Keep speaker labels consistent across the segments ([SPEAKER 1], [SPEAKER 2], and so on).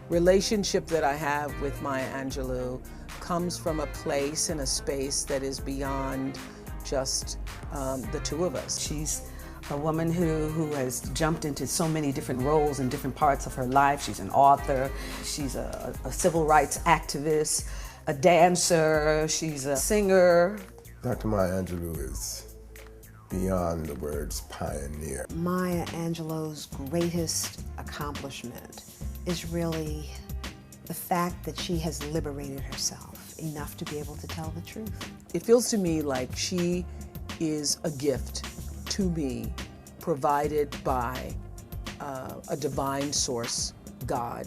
[SPEAKER 1] relationship that I have with Maya Angelou comes from a place and a space that is beyond just the two of us.
[SPEAKER 2] She's a woman who has jumped into so many different roles in different parts of her life. She's an author, she's a civil rights activist, a dancer, she's a singer.
[SPEAKER 3] Dr. Maya Angelou is beyond the words pioneer.
[SPEAKER 4] Maya Angelou's greatest accomplishment is really the fact that she has liberated herself enough to be able to tell the truth.
[SPEAKER 1] It feels to me like she is a gift to me provided by a divine source, God.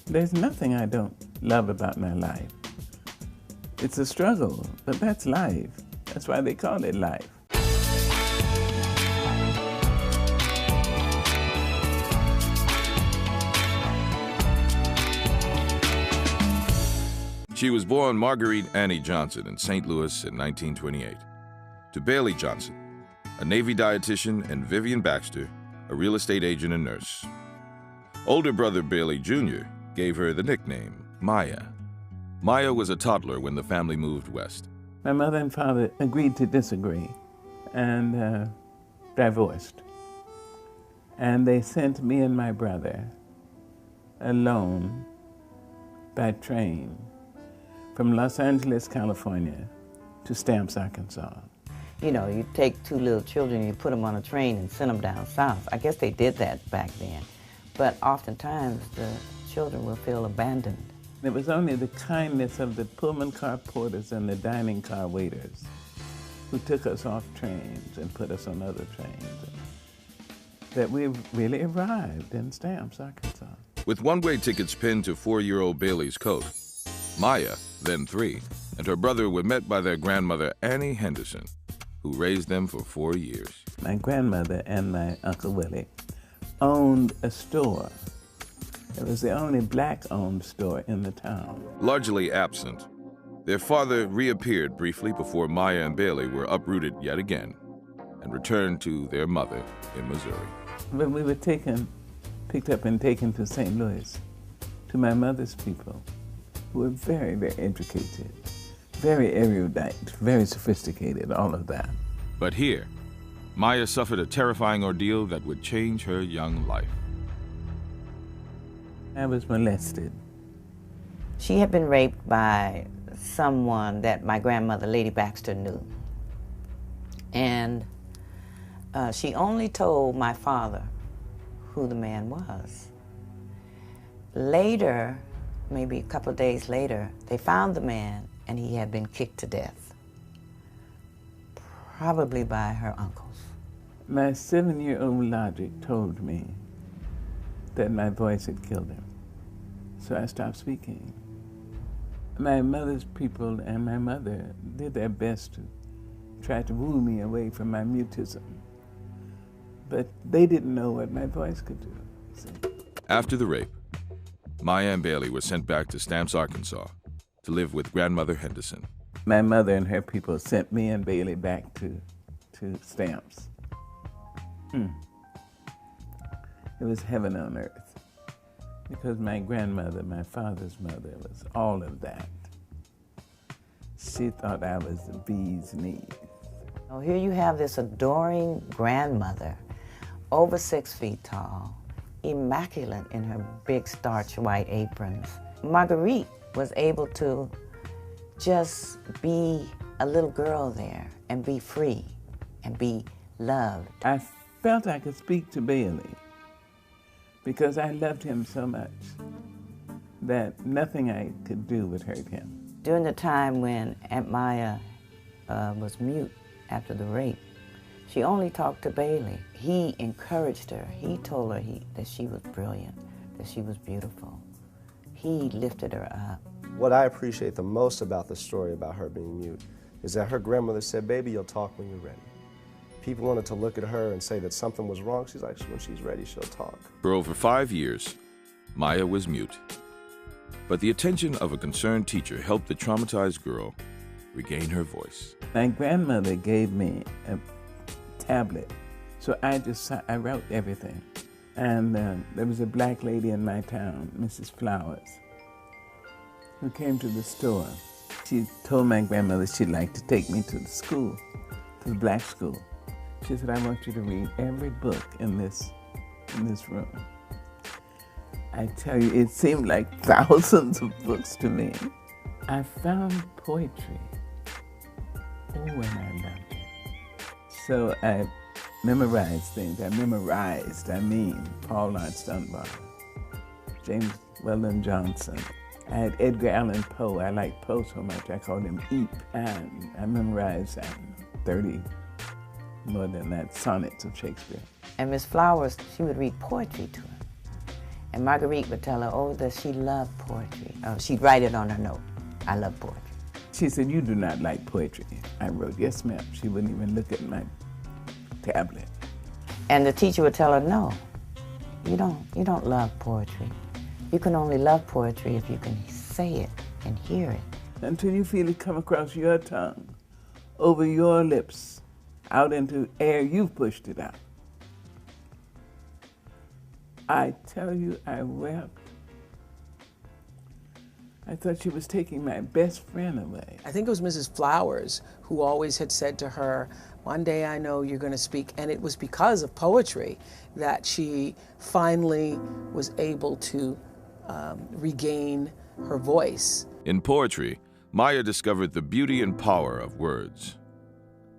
[SPEAKER 5] There's nothing I don't love about my life. It's a struggle, but that's life. That's why they call it life.
[SPEAKER 6] She was born Marguerite Annie Johnson in St. Louis in 1928. To Bailey Johnson, a Navy dietitian, and Vivian Baxter, a real estate agent and nurse. Older brother Bailey Jr. gave her the nickname Maya. Maya was a toddler when the family moved west.
[SPEAKER 5] My mother and father agreed to disagree and divorced. And they sent me and my brother alone by train from Los Angeles, California to Stamps, Arkansas.
[SPEAKER 7] You know, you take two little children, you put them on a train and send them down south. I guess they did that back then. But oftentimes the children will feel abandoned.
[SPEAKER 5] It was only the kindness of the Pullman car porters and the dining car waiters who took us off trains and put us on other trains that we really arrived in Stamps, Arkansas.
[SPEAKER 6] With one-way tickets pinned to 4-year-old Bailey's coat, Maya, then 3, and her brother were met by their grandmother, Annie Henderson, who raised them for 4 years.
[SPEAKER 5] My grandmother and my Uncle Willie owned a store. It was the only black-owned store in the town.
[SPEAKER 6] Largely absent, their father reappeared briefly before Maya and Bailey were uprooted yet again and returned to their mother in Missouri.
[SPEAKER 5] When we were picked up and taken to St. Louis, to my mother's people, who were very, very educated, very erudite, very sophisticated, all of that.
[SPEAKER 6] But here, Maya suffered a terrifying ordeal that would change her young life.
[SPEAKER 5] I was molested.
[SPEAKER 7] She had been raped by someone that my grandmother, Lady Baxter, knew. And she only told my father who the man was. Later, maybe a couple of days later, they found the man and he had been kicked to death, probably by her uncles.
[SPEAKER 5] My 7-year-old logic told me that my voice had killed him, so I stopped speaking. My mother's people and my mother did their best to try to woo me away from my mutism, but they didn't know what my voice could do. See?
[SPEAKER 6] After the rape, Maya and Bailey were sent back to Stamps, Arkansas, to live with grandmother Henderson.
[SPEAKER 5] My mother and her people sent me and Bailey back to Stamps. It was heaven on earth, because my grandmother, my father's mother, was all of that. She thought I was the bee's knees.
[SPEAKER 7] Oh, here you have this adoring grandmother, over 6 feet tall, immaculate in her big starch white aprons. Marguerite was able to just be a little girl there and be free and be loved.
[SPEAKER 5] I felt I could speak to Bailey because I loved him so much that nothing I could do would hurt him.
[SPEAKER 7] During the time when Aunt Maya was mute after the rape, she only talked to Bailey. He encouraged her. He told her that she was brilliant, that she was beautiful. He lifted her up.
[SPEAKER 8] What I appreciate the most about the story about her being mute is that her grandmother said, "Baby, you'll talk when you're ready." People wanted to look at her and say that something was wrong. She's like, when she's ready, she'll talk.
[SPEAKER 6] For over 5 years, Maya was mute. But the attention of a concerned teacher helped the traumatized girl regain her voice.
[SPEAKER 5] My grandmother gave me a tablet, so I wrote everything. And there was a black lady in my town, Mrs. Flowers, who came to the store. She told my grandmother she'd like to take me to the school, to the black school. She said, I want you to read every book in this room. I tell you, it seemed like thousands of books to me. I found poetry. Oh, and I loved it. So I memorized things. Paul Laurence Dunbar, James Weldon Johnson. I had Edgar Allan Poe. I liked Poe so much, I called him Eep. And I memorized 30, more than that, sonnets of Shakespeare.
[SPEAKER 7] And Miss Flowers, she would read poetry to her. And Marguerite would tell her, oh, that she loved poetry. She'd write it on her note. I love poetry.
[SPEAKER 5] She said, you do not like poetry. I wrote, yes, ma'am. She wouldn't even look at my tablet.
[SPEAKER 7] And the teacher would tell her, no, you don't love poetry. You can only love poetry if you can say it and hear it.
[SPEAKER 5] Until you feel it come across your tongue, over your lips, out into air, you've pushed it out. I tell you, I wept. I thought she was taking my best friend away.
[SPEAKER 1] I think it was Mrs. Flowers who always had said to her, one day I know you're going to speak, and it was because of poetry that she finally was able to regain her voice.
[SPEAKER 6] In poetry, Maya discovered the beauty and power of words.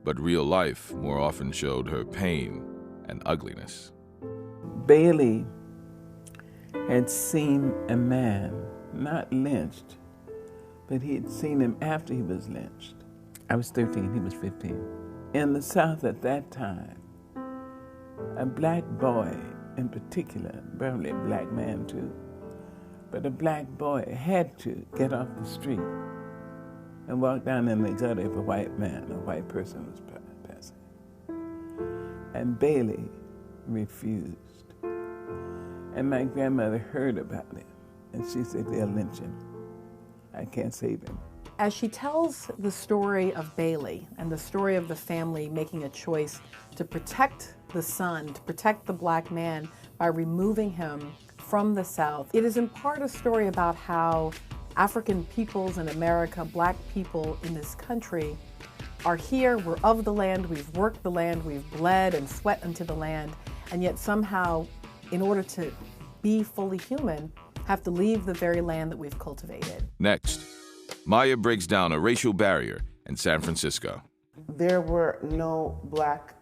[SPEAKER 6] But real life more often showed her pain and ugliness.
[SPEAKER 5] Bailey had seen a man, not lynched, but he had seen him after he was lynched. I was 13, he was 15. In the South at that time, a black boy in particular, probably a black man too, but a black boy had to get off the street and walk down in the gutter if a white person was passing. And Bailey refused. And my grandmother heard about it, and she said, they'll lynch him. I can't save him.
[SPEAKER 9] As she tells the story of Bailey and the story of the family making a choice to protect the son, to protect the black man by removing him from the South, it is in part a story about how African peoples in America, black people in this country, are here, we're of the land, we've worked the land, we've bled and sweat into the land, and yet somehow, in order to be fully human, have to leave the very land that we've cultivated.
[SPEAKER 6] Next, Maya breaks down a racial barrier in San Francisco.
[SPEAKER 10] There were no black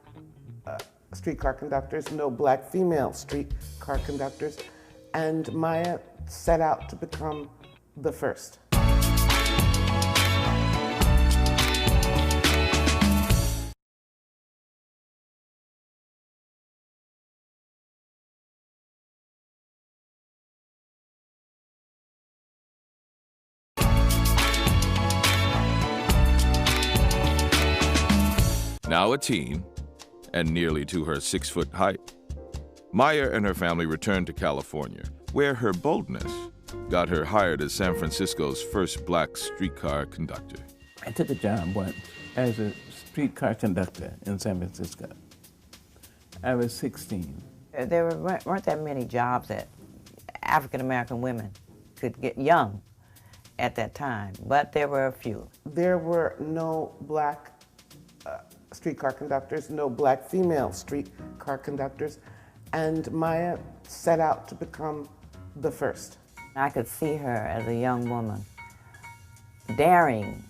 [SPEAKER 10] streetcar conductors, no black female streetcar conductors, and Maya set out to become the first.
[SPEAKER 6] Now a teen, and nearly to her 6-foot height, Maya and her family returned to California, where her boldness got her hired as San Francisco's first black streetcar conductor.
[SPEAKER 5] I took a job once as a streetcar conductor in San Francisco. I was 16.
[SPEAKER 7] There weren't that many jobs that African-American women could get young at that time, but there were a few.
[SPEAKER 10] There were no black streetcar conductors, no black female streetcar conductors, and Maya set out to become the first.
[SPEAKER 7] I could see her as a young woman daring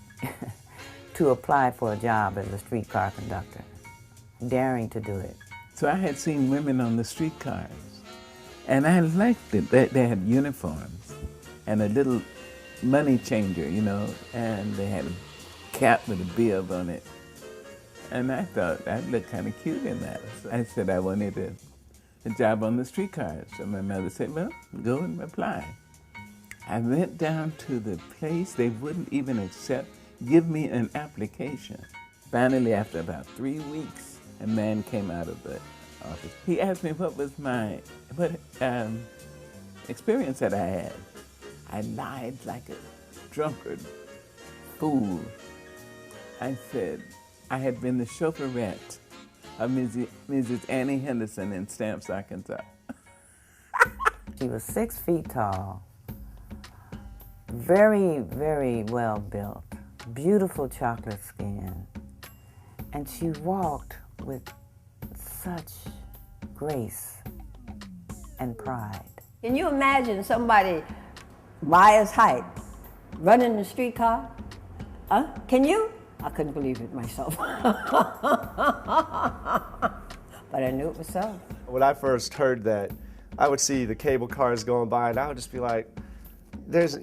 [SPEAKER 7] to apply for a job as a streetcar conductor, daring to do it.
[SPEAKER 5] So I had seen women on the streetcars, and I liked it. They had uniforms and a little money changer, you know, and they had a cap with a bib on it. And I thought I'd look kind of cute in that. So I said I wanted a job on the streetcars. So my mother said, well, go and apply. I went down to the place. They wouldn't even give me an application. Finally, after about 3 weeks, a man came out of the office. He asked me what experience that I had. I lied like a drunkard, fool. I said, I had been the chauffeurette of Mrs. Annie Henderson in Stamps, Arkansas.
[SPEAKER 7] She was 6 feet tall, very, very well built, beautiful chocolate skin, and she walked with such grace and pride.
[SPEAKER 11] Can you imagine somebody Maya's height running the streetcar? Can you? I couldn't believe it myself. But I knew it was so.
[SPEAKER 8] When I first heard that, I would see the cable cars going by, and I would just be like, there's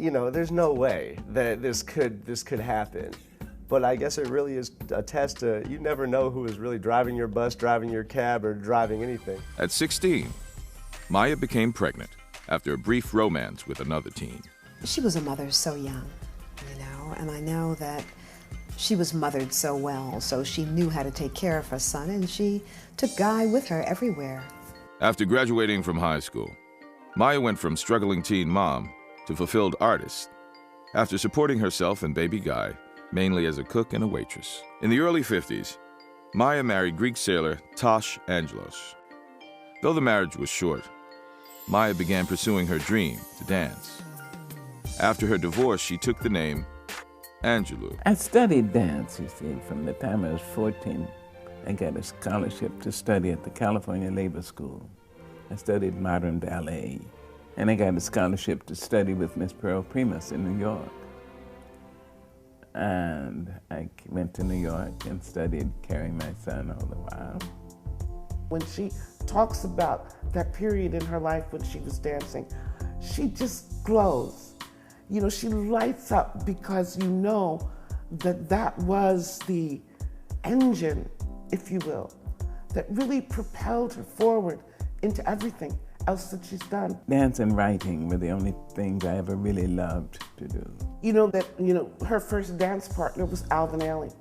[SPEAKER 8] no way that this could happen. But I guess it really is a test to, you never know who is really driving your bus, driving your cab, or driving anything.
[SPEAKER 6] At 16, Maya became pregnant after a brief romance with another teen.
[SPEAKER 4] She was a mother so young, and I know that she was mothered so well, so she knew how to take care of her son, and she took Guy with her everywhere.
[SPEAKER 6] After graduating from high school, Maya went from struggling teen mom to fulfilled artist after supporting herself and baby Guy, mainly as a cook and a waitress. In the early 50s, Maya married Greek sailor Tosh Angelos. Though the marriage was short, Maya began pursuing her dream to dance. After her divorce, she took the name Angelou.
[SPEAKER 5] I studied dance, you see, from the time I was 14. I got a scholarship to study at the California Labor School. I studied modern ballet. And I got a scholarship to study with Miss Pearl Primus in New York. And I went to New York and studied carrying my son all the while.
[SPEAKER 10] When she talks about that period in her life when she was dancing, she just glows. She lights up because that was the engine, if you will, that really propelled her forward into everything else that she's done.
[SPEAKER 5] Dance and writing were the only things I ever really loved to do.
[SPEAKER 10] Her first dance partner was Alvin Ailey.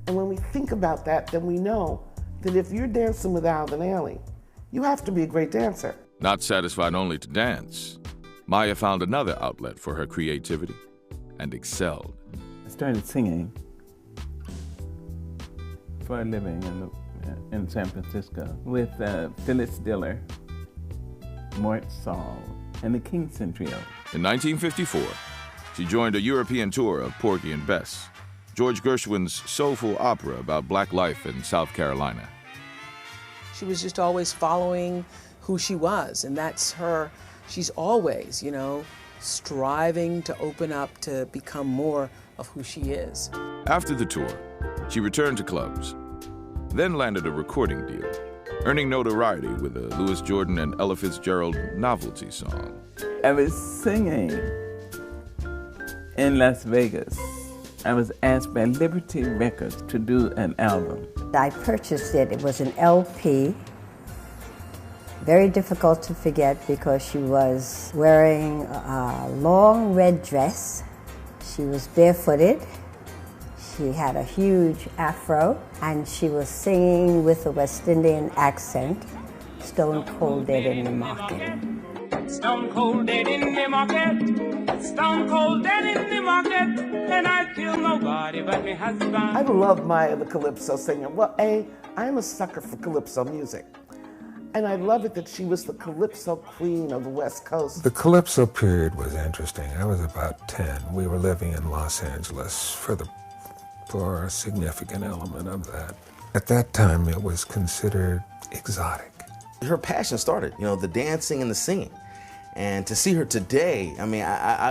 [SPEAKER 10] And when we think about that, then we know that if you're dancing with Alvin Ailey, you have to be a great dancer.
[SPEAKER 6] Not satisfied only to dance, Maya found another outlet for her creativity and excelled.
[SPEAKER 5] I started singing for a living in San Francisco with Phyllis Diller, Mort Saul, and the Kingston Trio.
[SPEAKER 6] In 1954, she joined a European tour of Porgy and Bess, George Gershwin's soulful opera about black life in South Carolina.
[SPEAKER 1] She was just always following who she was, and that's her. She's always, striving to open up to become more of who she is.
[SPEAKER 6] After the tour, she returned to clubs, then landed a recording deal, earning notoriety with a Louis Jordan and Ella Fitzgerald novelty song.
[SPEAKER 5] I was singing in Las Vegas. I was asked by Liberty Records to do an album.
[SPEAKER 11] I purchased it. It was an LP. Very difficult to forget because she was wearing a long red dress. She was barefooted. She had a huge afro, and she was singing with a West Indian accent, Stone Cold Dead in the Market.
[SPEAKER 12] Stone cold dead in the market, stone cold dead in the market, and I kill nobody but my husband.
[SPEAKER 10] I love Maya the Calypso singer. Well, I'm a sucker for Calypso music. And I love it that she was the Calypso queen of the West Coast.
[SPEAKER 13] The Calypso period was interesting. I was about 10. We were living in Los Angeles for a significant element of that. At that time, it was considered exotic.
[SPEAKER 14] Her passion started, the dancing and the singing. And to see her today,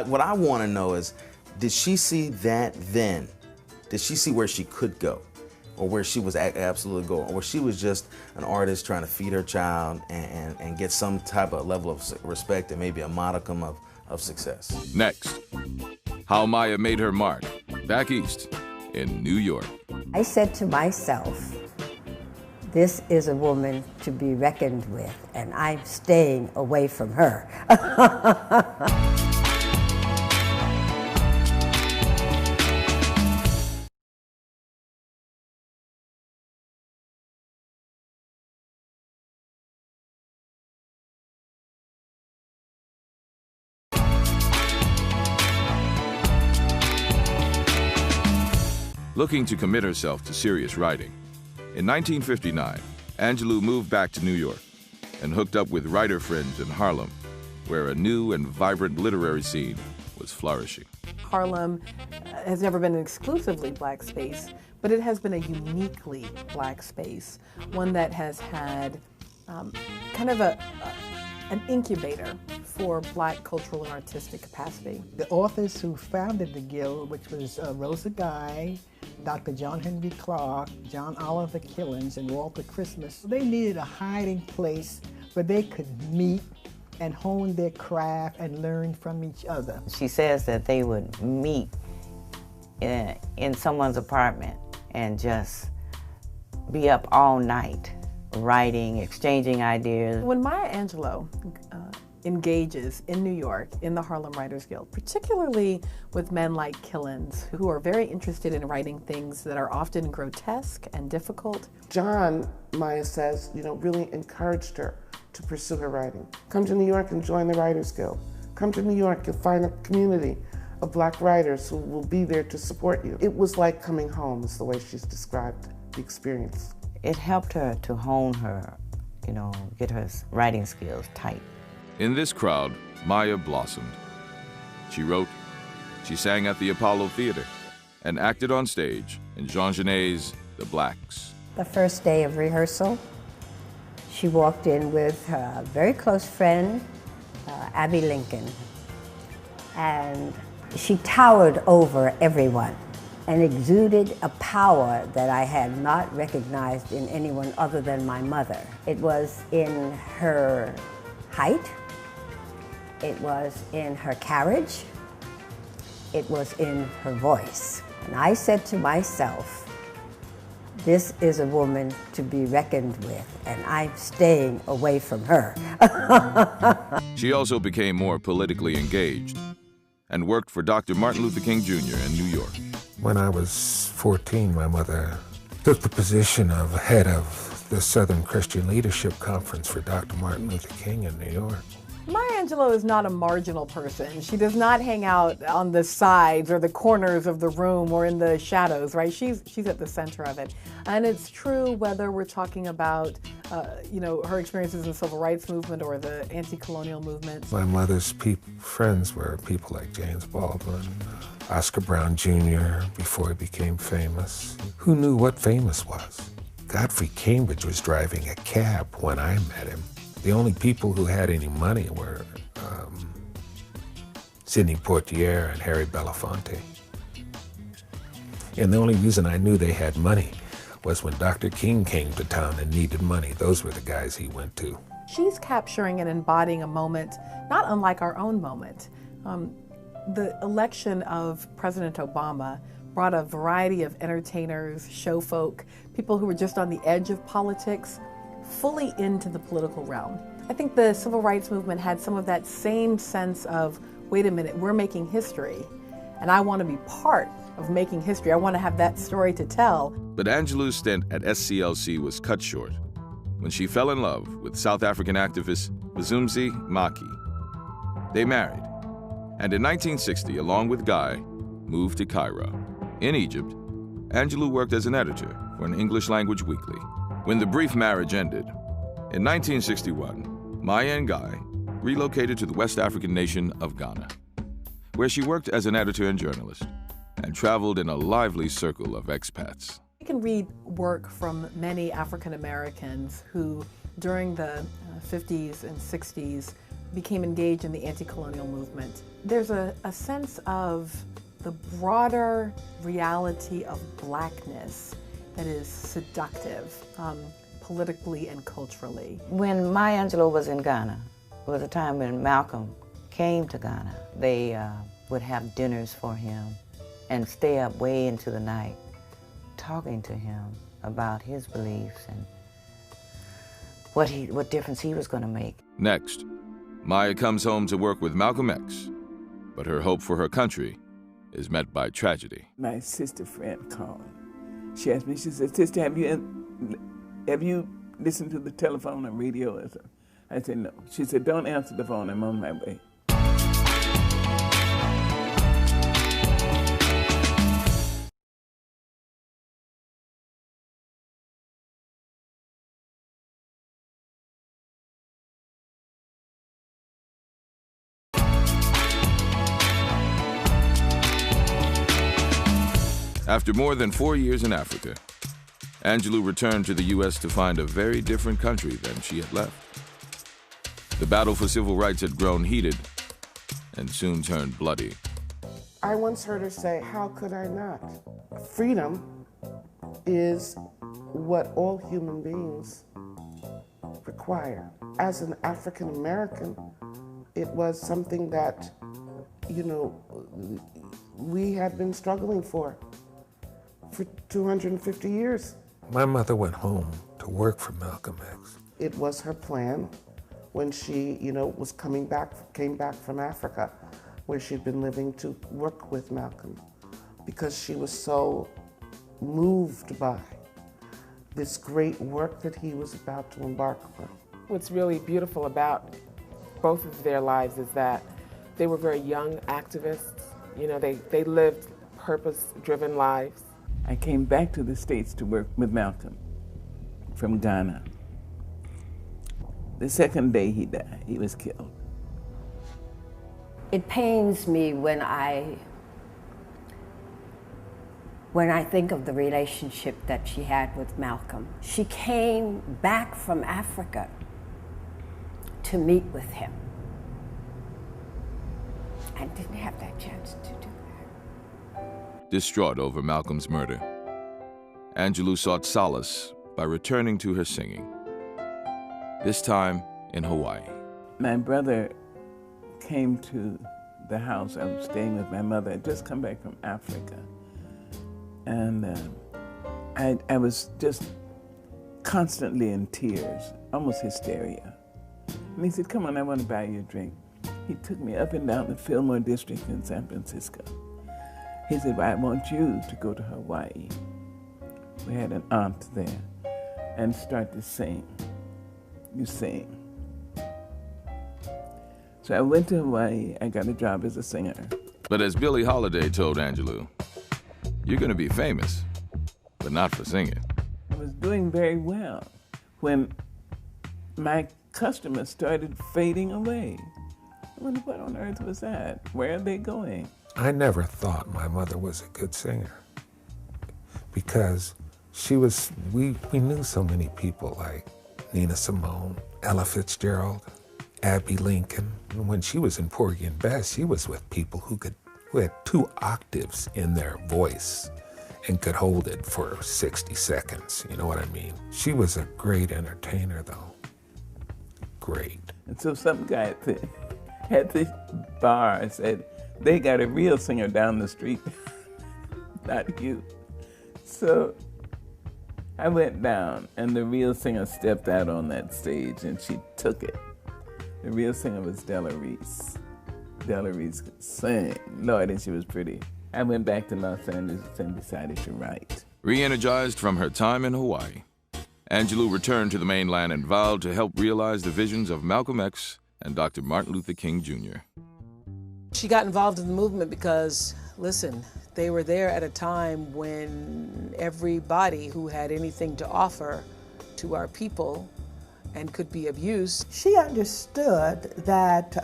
[SPEAKER 14] what I want to know is, did she see that then? Did she see where she could go? Or where she was absolutely going? Or she was just an artist trying to feed her child and get some type of level of respect and maybe a modicum of success?
[SPEAKER 6] Next, how Maya made her mark back east in New York.
[SPEAKER 11] I said to myself, this is a woman to be reckoned with, and I'm staying away from her.
[SPEAKER 6] Looking to commit herself to serious writing, in 1959, Angelou moved back to New York and hooked up with writer friends in Harlem, where a new and vibrant literary scene was flourishing.
[SPEAKER 9] Harlem has never been an exclusively black space, but it has been a uniquely black space, one that has had kind of an incubator for black cultural and artistic capacity.
[SPEAKER 15] The authors who founded the Guild, which was Rosa Guy, Dr. John Henry Clark, John Oliver Killens, and Walter Christmas, they needed a hiding place where they could meet and hone their craft and learn from each other.
[SPEAKER 7] She says that they would meet in someone's apartment and just be up all night, writing, exchanging ideas.
[SPEAKER 9] When Maya Angelou engages in New York in the Harlem Writers Guild, particularly with men like Killens, who are very interested in writing things that are often grotesque and difficult.
[SPEAKER 10] John, Maya says, really encouraged her to pursue her writing. Come to New York and join the Writers Guild. Come to New York, you'll find a community of black writers who will be there to support you. It was like coming home, is the way she's described the experience.
[SPEAKER 7] It helped her to hone her, get her writing skills tight.
[SPEAKER 6] In this crowd, Maya blossomed. She wrote, she sang at the Apollo Theater, and acted on stage in Jean Genet's The Blacks.
[SPEAKER 11] The first day of rehearsal, she walked in with her very close friend, Abby Lincoln, and she towered over everyone and exuded a power that I had not recognized in anyone other than my mother. It was in her height, it was in her carriage, it was in her voice. And I said to myself, this is a woman to be reckoned with, and I'm staying away from her.
[SPEAKER 6] She also became more politically engaged and worked for Dr. Martin Luther King Jr. in New York.
[SPEAKER 13] When I was 14, my mother took the position of head of the Southern Christian Leadership Conference for Dr. Martin Luther King in New York.
[SPEAKER 9] Maya Angelou is not a marginal person. She does not hang out on the sides or the corners of the room or in the shadows, right? She's at the center of it. And it's true whether we're talking about, her experiences in the civil rights movement or the anti-colonial movement.
[SPEAKER 13] My mother's friends were people like James Baldwin, Oscar Brown Jr. before he became famous. Who knew what famous was? Godfrey Cambridge was driving a cab when I met him. The only people who had any money were Sidney Poitier and Harry Belafonte. And the only reason I knew they had money was when Dr. King came to town and needed money. Those were the guys he went to.
[SPEAKER 9] She's capturing and embodying a moment not unlike our own moment. The election of President Obama brought a variety of entertainers, show folk, people who were just on the edge of politics, fully into the political realm. I think the civil rights movement had some of that same sense of, wait a minute, we're making history, and I want to be part of making history. I want to have that story to tell.
[SPEAKER 6] But Angelou's stint at SCLC was cut short when she fell in love with South African activist Mzumzi Maki. They married, and in 1960, along with Guy, moved to Cairo. In Egypt, Angelou worked as an editor for an English-language weekly. When the brief marriage ended, in 1961, Maya and Guy relocated to the West African nation of Ghana, where she worked as an editor and journalist and traveled in a lively circle of expats.
[SPEAKER 9] You can read work from many African Americans who, during the 50s and 60s, became engaged in the anti-colonial movement. There's a sense of the broader reality of blackness that is seductive, politically and culturally.
[SPEAKER 7] When Maya Angelou was in Ghana, it was a time when Malcolm came to Ghana. They would have dinners for him and stay up way into the night talking to him about his beliefs and what difference he was going to make.
[SPEAKER 6] Next, Maya comes home to work with Malcolm X, but her hope for her country is met by tragedy.
[SPEAKER 5] My sister friend called. She asked me, she said, "Sister, have you listened to the telephone or radio?" I said, "No." She said, "Don't answer the phone, I'm on my way."
[SPEAKER 6] After more than 4 years in Africa, Angelou returned to the U.S. to find a very different country than she had left. The battle for civil rights had grown heated and soon turned bloody.
[SPEAKER 10] I once heard her say, "How could I not?" Freedom is what all human beings require. As an African American, it was something that, we had been struggling for 250 years.
[SPEAKER 13] My mother went home to work for Malcolm X.
[SPEAKER 10] It was her plan when she, came back from Africa, where she'd been living, to work with Malcolm, because she was so moved by this great work that he was about to embark on.
[SPEAKER 16] What's really beautiful about both of their lives is that they were very young activists. They lived purpose-driven lives.
[SPEAKER 5] I came back to the States to work with Malcolm from Ghana. The second day he died, he was killed.
[SPEAKER 11] It pains me when I think of the relationship that she had with Malcolm. She came back from Africa to meet with him. I didn't have that chance to do that.
[SPEAKER 6] Distraught over Malcolm's murder, Angelou sought solace by returning to her singing, this time in Hawaii.
[SPEAKER 5] My brother came to the house. I was staying with my mother. I'd just come back from Africa. And I was just constantly in tears, almost hysteria. And he said, "Come on, I want to buy you a drink." He took me up and down the Fillmore district in San Francisco. He said, "Well, I want you to go to Hawaii." We had an aunt there, and start to sing. You sing. So I went to Hawaii. I got a job as a singer.
[SPEAKER 6] But as Billie Holiday told Angelou, "You're going to be famous, but not for singing."
[SPEAKER 5] I was doing very well when my customers started fading away. I wonder what on earth was that? Where are they going?
[SPEAKER 13] I never thought my mother was a good singer because we knew so many people like Nina Simone, Ella Fitzgerald, Abby Lincoln. And when she was in Porgy and Bess, she was with people who had 2 octaves in their voice and could hold it for 60 seconds, you know what I mean? She was a great entertainer, though. Great.
[SPEAKER 5] And so some guy at the bar said, "They got a real singer down the street, not you." So I went down, and the real singer stepped out on that stage, and she took it. The real singer was Della Reese. Della Reese could sing. Lord, and she was pretty. I went back to Los Angeles and decided to write.
[SPEAKER 6] Re-energized from her time in Hawaii, Angelou returned to the mainland and vowed to help realize the visions of Malcolm X and Dr. Martin Luther King Jr.
[SPEAKER 1] She got involved in the movement because, listen, they were there at a time when everybody who had anything to offer to our people and could be of use.
[SPEAKER 17] She understood that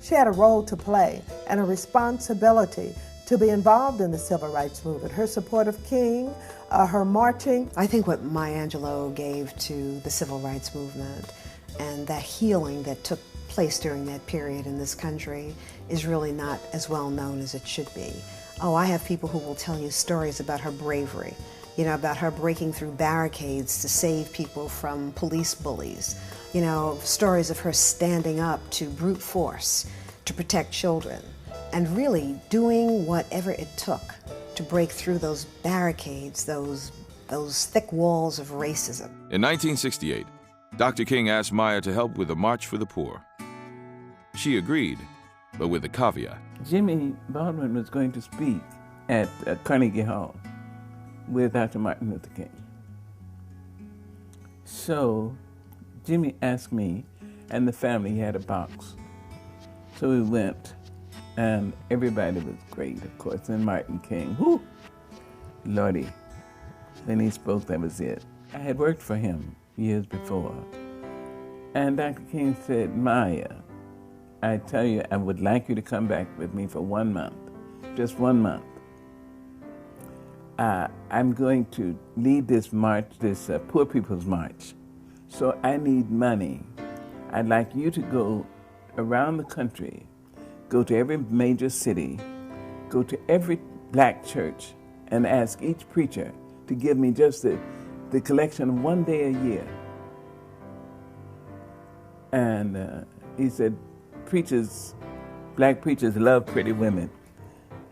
[SPEAKER 17] she had a role to play and a responsibility to be involved in the civil rights movement. Her support of King, her marching.
[SPEAKER 4] I think what Maya Angelou gave to the civil rights movement and that healing that took place during that period in this country is really not as well known as it should be. Oh, I have people who will tell you stories about her bravery, about her breaking through barricades to save people from police bullies, stories of her standing up to brute force to protect children, and really doing whatever it took to break through those barricades, those thick walls of racism.
[SPEAKER 6] In 1968, Dr. King asked Maya to help with a march for the poor. She agreed, but with a caveat.
[SPEAKER 5] Jimmy Baldwin was going to speak at Carnegie Hall with Dr. Martin Luther King. So Jimmy asked me and the family, he had a box. So we went, and everybody was great, of course, and Martin King, whoo, Lordy. When he spoke, that was it. I had worked for him years before. And Dr. King said, "Maya, I tell you, I would like you to come back with me for 1 month, just 1 month. I'm going to lead this march, this Poor People's March. So I need money. I'd like you to go around the country, go to every major city, go to every black church, and ask each preacher to give me just the collection of one day a year. And he said, black preachers love pretty women.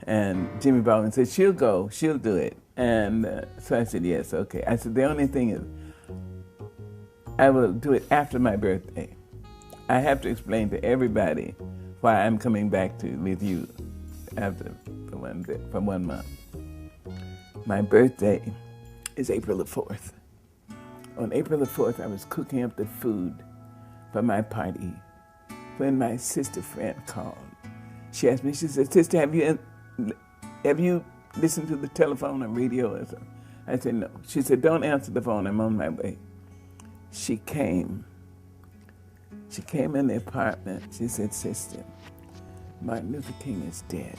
[SPEAKER 5] And Jimmy Baldwin said, she'll go, she'll do it. And so I said, yes, okay. I said, the only thing is, I will do it after my birthday. I have to explain to everybody why I'm coming back with you for 1 month. My birthday is April the 4th. On April the 4th, I was cooking up the food for my party when my sister friend called. She asked me, she said, sister, have you listened to the telephone or radio or something? I said, no. She said, don't answer the phone, I'm on my way. She came in the apartment. She said, sister, Martin Luther King is dead.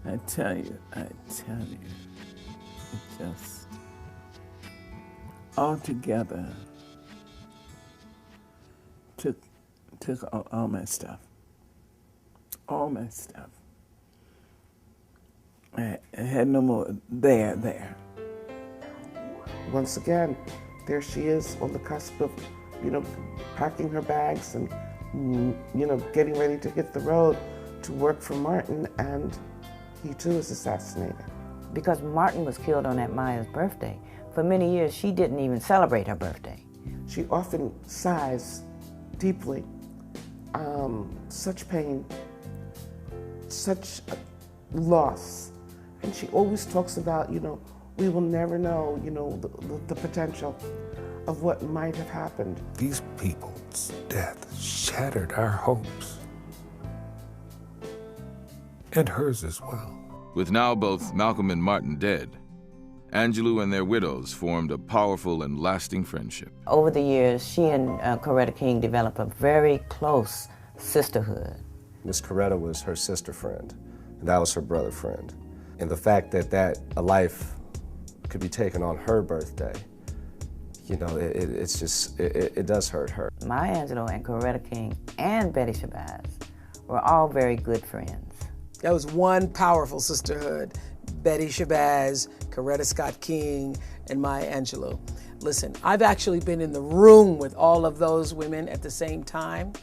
[SPEAKER 5] I tell you, it just, altogether, took all my stuff. All my stuff. I had no more there.
[SPEAKER 10] Once again, there she is on the cusp of, packing her bags and, getting ready to hit the road to work for Martin, and he too is assassinated.
[SPEAKER 7] Because Martin was killed on Aunt Maya's birthday. For many years, she didn't even celebrate her birthday.
[SPEAKER 10] She often sighs deeply. Such pain, such loss. And she always talks about, we will never know, the potential of what might have happened.
[SPEAKER 13] These people's death shattered our hopes. And hers as well.
[SPEAKER 6] With now both Malcolm and Martin dead, Angelou and their widows formed a powerful and lasting friendship.
[SPEAKER 7] Over the years, she and Coretta King developed a very close sisterhood.
[SPEAKER 8] Miss Coretta was her sister friend, and that was her brother friend. And the fact that a life could be taken on her birthday, it does hurt her.
[SPEAKER 7] Maya Angelou and Coretta King and Betty Shabazz were all very good friends.
[SPEAKER 1] That was one powerful sisterhood. Betty Shabazz, Coretta Scott King, and Maya Angelou. Listen, I've actually been in the room with all of those women at the same time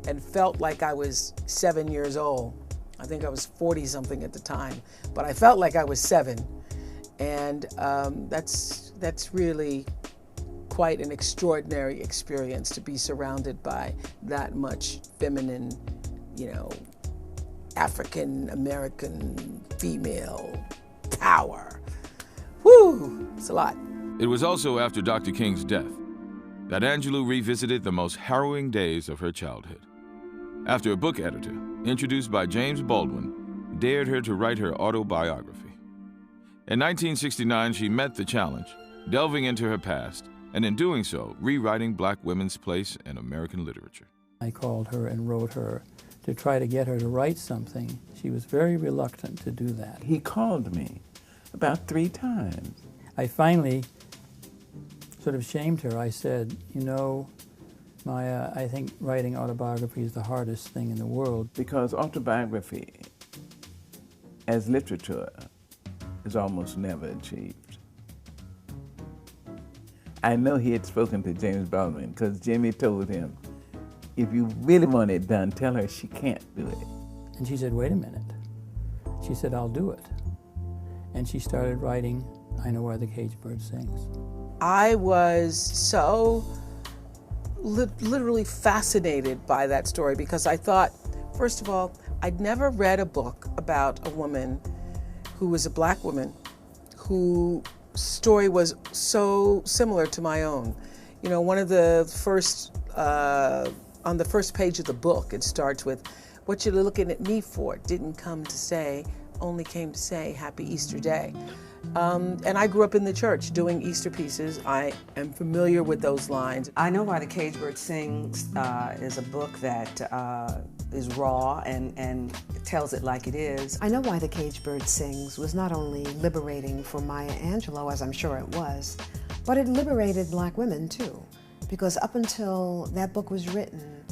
[SPEAKER 1] and felt like I was 7 years old. I think I was 40-something at the time, but I felt like I was 7. And that's really quite an extraordinary experience to be surrounded by that much feminine, African-American female power. Whew, it's a lot.
[SPEAKER 6] It was also after Dr. King's death that Angelou revisited the most harrowing days of her childhood. After a book editor, introduced by James Baldwin, dared her to write her autobiography. In 1969, she met the challenge, delving into her past, and in doing so, rewriting black women's place in American literature.
[SPEAKER 18] I called her and wrote her to try to get her to write something. She was very reluctant to do that.
[SPEAKER 5] He called me about 3 times.
[SPEAKER 18] I finally sort of shamed her. I said, Maya, I think writing autobiography is the hardest thing in the world.
[SPEAKER 5] Because autobiography, as literature, is almost never achieved. I know he had spoken to James Baldwin because Jimmy told him, if you really want it done, tell her she can't do it.
[SPEAKER 18] And she said, wait a minute. She said, I'll do it. And she started writing I Know Why the Caged Bird Sings.
[SPEAKER 1] I was so literally fascinated by that story because I thought, first of all, I'd never read a book about a woman who was a black woman whose story was so similar to my own. One of the first, on the first page of the book, it starts with, what you're looking at me for didn't come to say, only came to say Happy Easter Day. And I grew up in the church doing Easter pieces. I am familiar with those lines.
[SPEAKER 2] I Know Why the Caged Bird Sings is a book that is raw and tells it like it is.
[SPEAKER 4] I Know Why the Caged Bird Sings was not only liberating for Maya Angelou, as I'm sure it was, but it liberated black women too. Because up until that book was written,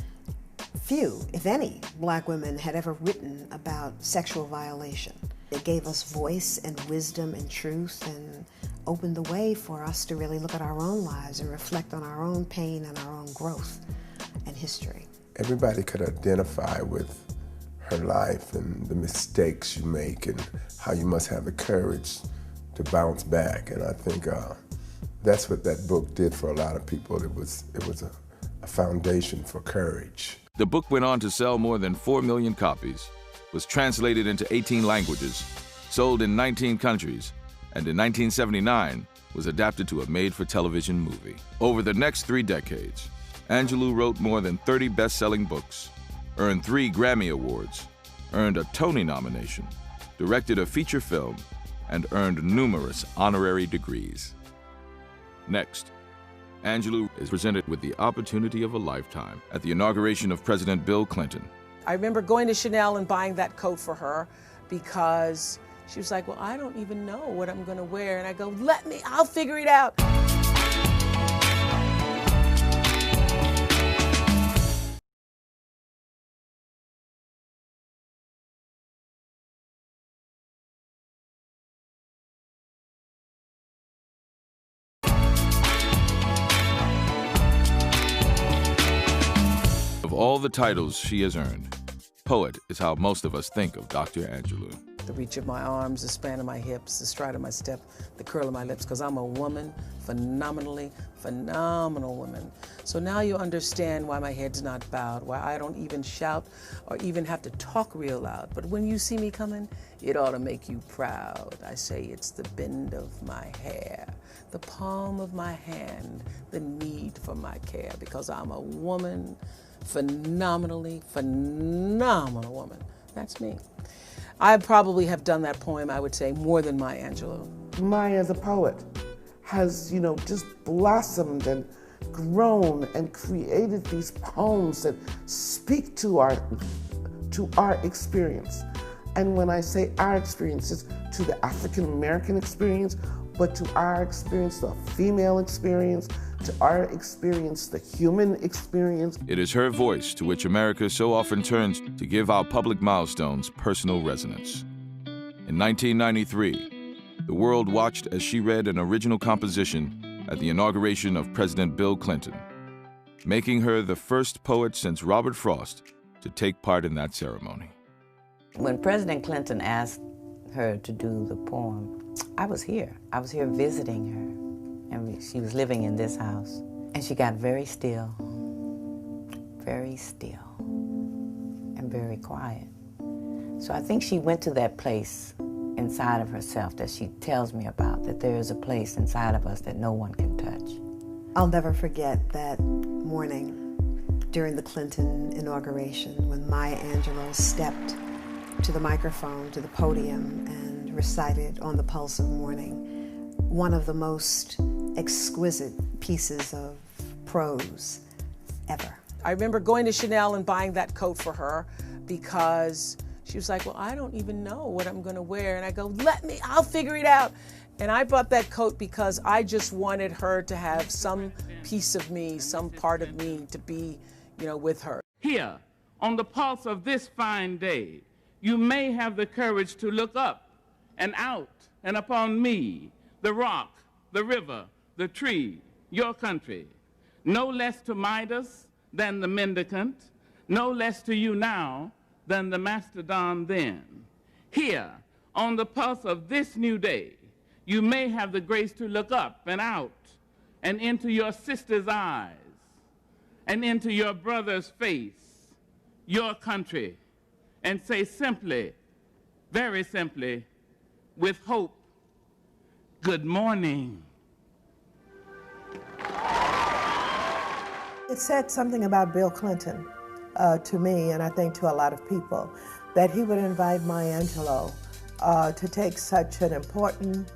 [SPEAKER 4] few, if any, black women had ever written about sexual violation. It gave us voice and wisdom and truth and opened the way for us to really look at our own lives and reflect on our own pain and our own growth and history.
[SPEAKER 3] Everybody could identify with her life and the mistakes you make and how you must have the courage to bounce back. And I think that's what that book did for a lot of people. It was a foundation for courage.
[SPEAKER 6] The book went on to sell more than 4 million copies, was translated into 18 languages, sold in 19 countries, and in 1979 was adapted to a made-for-television movie. Over the next 3 decades, Angelou wrote more than 30 best-selling books, earned 3 Grammy Awards, earned a Tony nomination, directed a feature film, and earned numerous honorary degrees. Next, Angelou is presented with the opportunity of a lifetime at the inauguration of President Bill Clinton.
[SPEAKER 1] I remember going to Chanel and buying that coat for her because she was like, well, I don't even know what I'm going to wear. And I go, I'll figure it out.
[SPEAKER 6] Of all the titles she has earned, poet is how most of us think of Dr. Angelou.
[SPEAKER 1] The reach of my arms, the span of my hips, the stride of my step, the curl of my lips, because I'm a woman, phenomenal woman. So now you understand why my head's not bowed, why I don't even shout or even have to talk real loud. But when you see me coming, it ought to make you proud. I say it's the bend of my hair, the palm of my hand, the need for my care, because I'm a woman, phenomenal woman. That's me. I probably have done that poem, I would say, more than Maya Angelou.
[SPEAKER 10] Maya, the poet, has, just blossomed and grown and created these poems that speak to our experience. And when I say our experience, it's to the African American experience, but to our experience, the female experience, to our experience, the human experience.
[SPEAKER 6] It is her voice to which America so often turns to give our public milestones personal resonance. In 1993, the world watched as she read an original composition at the inauguration of President Bill Clinton, making her the first poet since Robert Frost to take part in that ceremony.
[SPEAKER 7] When President Clinton asked her to do the poem, I was here. I was here visiting her, and she was living in this house. And she got very still, and very quiet. So I think she went to that place inside of herself that she tells me about, that there is a place inside of us that no one can touch.
[SPEAKER 4] I'll never forget that morning during the Clinton inauguration when Maya Angelou stepped to the microphone, to the podium, and recited On the Pulse of Morning, one of the most exquisite pieces of prose ever.
[SPEAKER 1] I remember going to Chanel and buying that coat for her because she was like, well, I don't even know what I'm going to wear. And I go, I'll figure it out. And I bought that coat because I just wanted her to have some piece of me, some part of me to be, with her.
[SPEAKER 12] Here, on the pulse of this fine day, you may have the courage to look up and out and upon me, the rock, the river, the tree, your country, no less to Midas than the mendicant, no less to you now than the mastodon then. Here, on the pulse of this new day, you may have the grace to look up and out and into your sister's eyes and into your brother's face, your country, and say simply, very simply, with hope, good morning.
[SPEAKER 17] It said something about Bill Clinton to me, and I think to a lot of people, that he would invite Maya Angelou to take such an important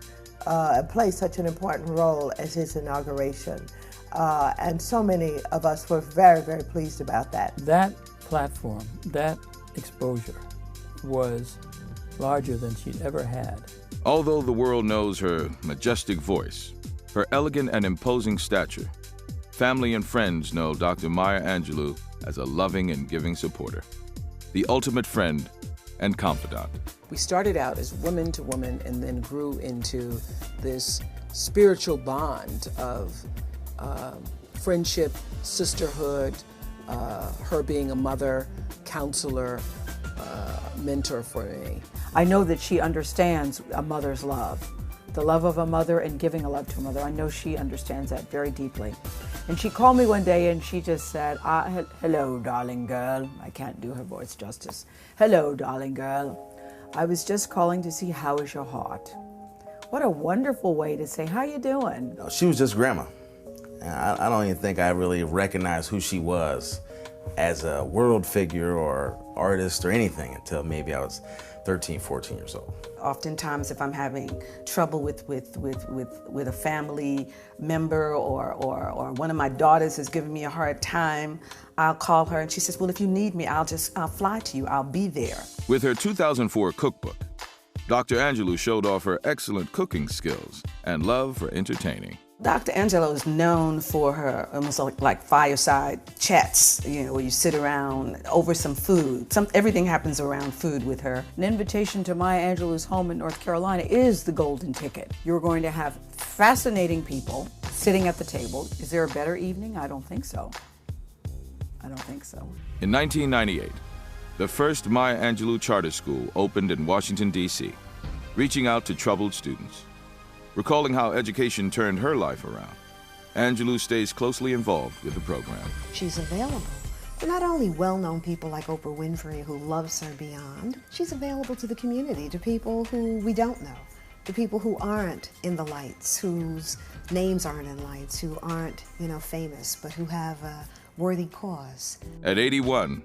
[SPEAKER 17] play such an important role as his inauguration. And so many of us were very, very pleased about that.
[SPEAKER 18] That platform, that exposure was larger than she'd ever had.
[SPEAKER 6] Although the world knows her majestic voice, her elegant and imposing stature, family and friends know Dr. Maya Angelou as a loving and giving supporter, the ultimate friend and confidant.
[SPEAKER 1] We started out as woman to woman and then grew into this spiritual bond of friendship, sisterhood, her being a mother, counselor, mentor for me.
[SPEAKER 9] I know that she understands a mother's love, the love of a mother and giving a love to a mother. I know she understands that very deeply. And she called me one day and she just said, hello, darling girl. I can't do her voice justice. Hello, darling girl. I was just calling to see how is your heart. What a wonderful way to say, how you doing?
[SPEAKER 14] She was just grandma. I don't even think I really recognized who she was as a world figure or artist or anything until maybe I was 13, 14 years old.
[SPEAKER 2] Oftentimes, if I'm having trouble with a family member or one of my daughters is giving me a hard time, I'll call her and she says, well, if you need me, I'll fly to you. I'll be there.
[SPEAKER 6] With her 2004 cookbook, Dr. Angelou showed off her excellent cooking skills and love for entertaining.
[SPEAKER 2] Dr. Angelou is known for her almost like fireside chats, you know, where you sit around over some food. Everything happens around food with her.
[SPEAKER 9] An invitation to Maya Angelou's home in North Carolina is the golden ticket. You're going to have fascinating people sitting at the table. Is there a better evening? I don't think so. I don't think so.
[SPEAKER 6] In 1998, the first Maya Angelou Charter School opened in Washington, D.C., reaching out to troubled students. Recalling how education turned her life around, Angelou stays closely involved with the program.
[SPEAKER 4] She's available for not only well-known people like Oprah Winfrey, who loves her beyond, she's available to the community, to people who we don't know, to people who aren't in the lights, whose names aren't in lights, who aren't, famous, but who have a worthy cause.
[SPEAKER 6] At 81,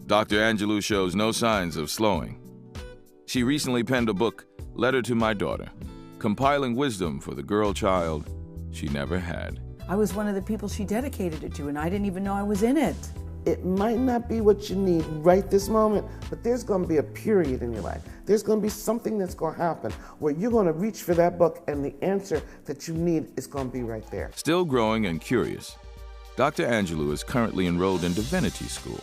[SPEAKER 6] Dr. Angelou shows no signs of slowing. She recently penned a book, Letter to My Daughter, compiling wisdom for the girl child she never had.
[SPEAKER 9] I was one of the people she dedicated it to, and I didn't even know I was in it.
[SPEAKER 10] It might not be what you need right this moment, but there's going to be a period in your life. There's going to be something that's going to happen where you're going to reach for that book and the answer that you need is going to be right there.
[SPEAKER 6] Still growing and curious, Dr. Angelou is currently enrolled in divinity school.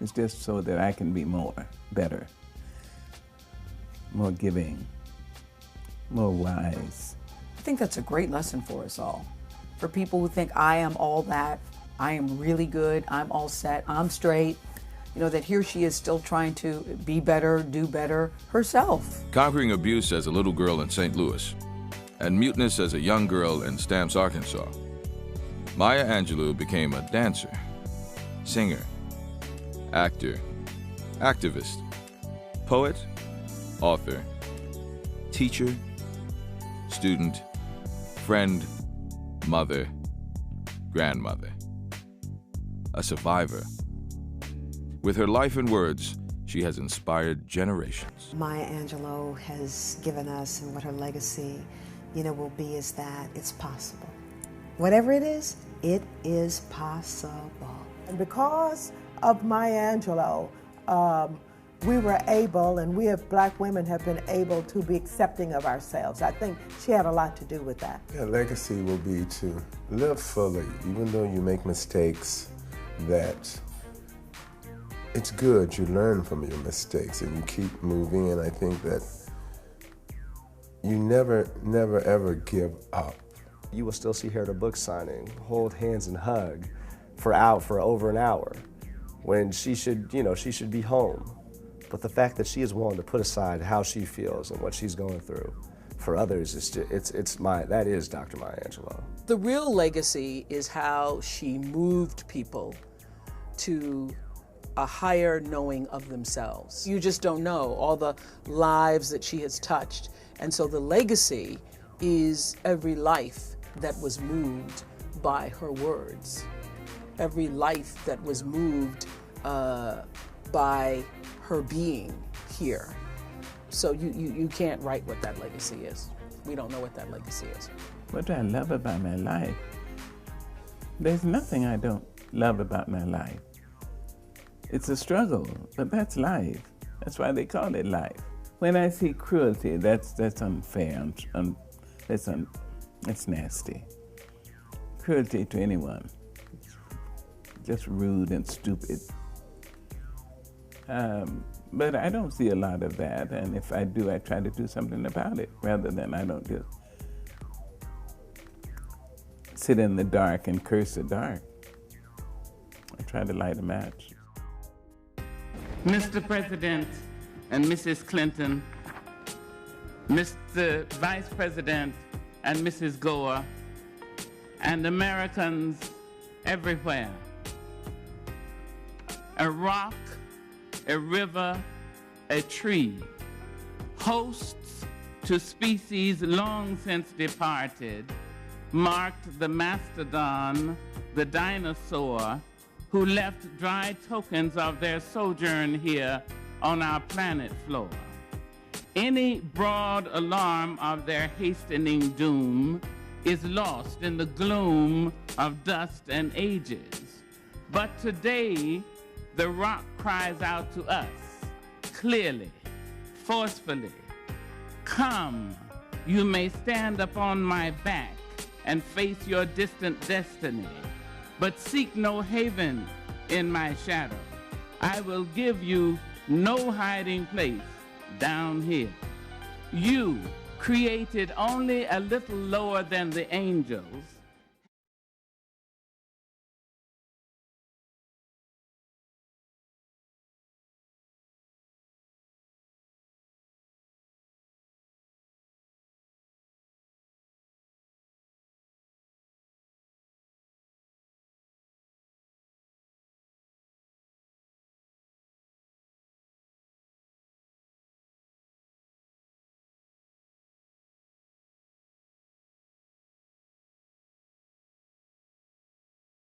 [SPEAKER 5] It's just so that I can be better, more giving, more wise.
[SPEAKER 9] I think that's a great lesson for us all. For people who think I am all that, I am really good, I'm all set, I'm straight, that here she is still trying to be better, do better herself.
[SPEAKER 6] Conquering abuse as a little girl in St. Louis and muteness as a young girl in Stamps, Arkansas, Maya Angelou became a dancer, singer, actor, activist, poet, author, teacher, student, friend, mother, grandmother, a survivor. With her life and words, she has inspired generations.
[SPEAKER 4] Maya Angelou has given us, and what her legacy, will be, is that it's possible. Whatever it is possible.
[SPEAKER 17] And because of Maya Angelou, we were able, and we as Black women have been able to be accepting of ourselves. I think she had a lot to do with that.
[SPEAKER 3] Her legacy will be to live fully, even though you make mistakes, that it's good, you learn from your mistakes and you keep moving, and I think that you never, ever give up.
[SPEAKER 8] You will still see her at a book signing, hold hands and hug for over an hour, when she should be home. But the fact that she is willing to put aside how she feels and what she's going through for others, that is Dr. Maya Angelou.
[SPEAKER 1] The real legacy is how she moved people to a higher knowing of themselves. You just don't know all the lives that she has touched. And so the legacy is every life that was moved by her words, every life that was moved by her being here. So you can't write what that legacy is. we don't know what that legacy is.
[SPEAKER 5] What do I love about my life? There's nothing I don't love about my life. It's a struggle, but that's life. That's why they call it life. When I see cruelty, that's unfair. That's nasty. Cruelty to anyone, just rude and stupid. But I don't see a lot of that, and if I do, I try to do something about it, rather than I don't just sit in the dark and curse the dark. I try to light a match.
[SPEAKER 12] Mr. President and Mrs. Clinton, Mr. Vice President and Mrs. Gore, and Americans everywhere. A rock, a river, a tree, hosts to species long since departed, marked the mastodon, the dinosaur, who left dry tokens of their sojourn here on our planet floor. Any broad alarm of their hastening doom is lost in the gloom of dust and ages. But today, the rock cries out to us, clearly, forcefully, "Come, you may stand upon my back and face your distant destiny, but seek no haven in my shadow. I will give you no hiding place down here. You, created only a little lower than the angels,